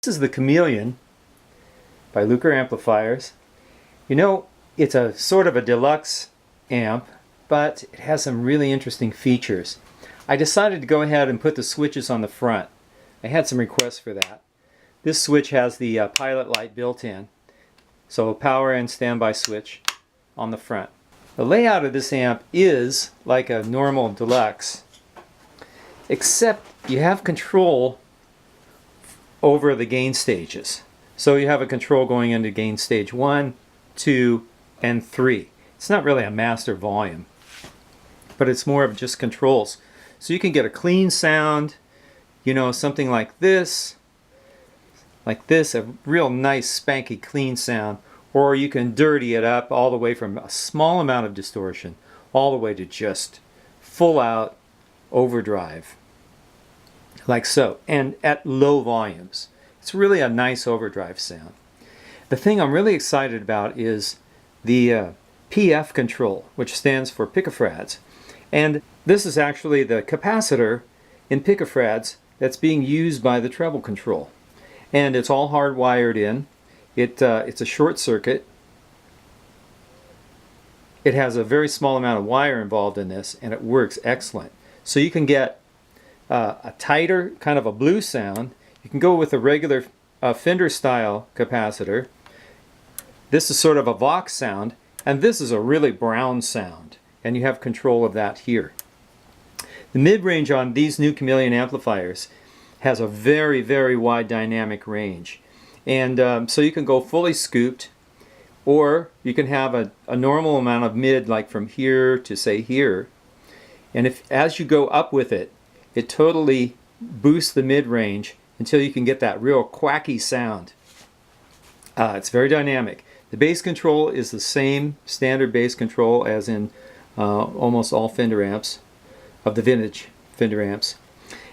This is the Chameleon by Lucre Amplifiers. You know, it's a sort of a deluxe amp, but it has some really interesting features. I decided to go ahead and put the switches on the front. I had some requests for that. This switch has the pilot light built in, so a power and standby switch on the front. The layout of this amp is like a normal deluxe, except you have control over the gain stages. So you have a control going into gain stage 1, 2, and 3. It's not really a master volume, but it's more of just controls. So you can get a clean sound, you know, something like this, a real nice spanky clean sound, or you can dirty it up all the way from a small amount of distortion all the way to just full out overdrive. Like so, and at low volumes. It's really a nice overdrive sound. The thing I'm really excited about is the PF control, which stands for picofarads. And this is actually the capacitor in picofarads that's being used by the treble control. And it's all hardwired in. It's a short circuit. It has a very small amount of wire involved in this, and it works excellent. So you can get a tighter, kind of a blue sound. You can go with a regular Fender style capacitor. This is sort of a Vox sound, and this is a really brown sound, and you have control of that here. The mid-range on these new Chameleon amplifiers has a very, very wide dynamic range, and so you can go fully scooped, or you can have a normal amount of mid, like from here to say here, and as you go up with it, it totally boosts the mid-range until you can get that real quacky sound. It's very dynamic. The bass control is the same standard bass control as in almost all Fender amps, of the vintage Fender amps.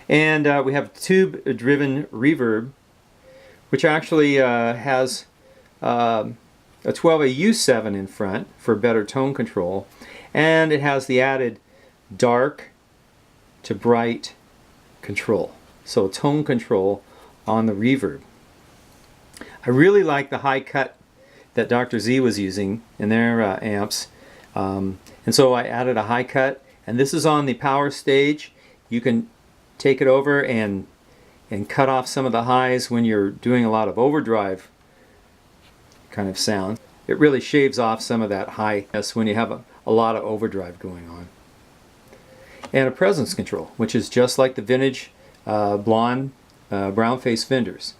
And we have tube-driven reverb, which actually has a 12AU7 in front for better tone control. And it has the added dark to bright control, so tone control on the reverb. I really like the high cut that Dr. Z was using in their amps, and so I added a high cut, and this is on the power stage. You can take it over and cut off some of the highs when you're doing a lot of overdrive kind of sound. It really shaves off some of that highness when you have a lot of overdrive going on. And a presence control, which is just like the vintage blonde brown face Fenders.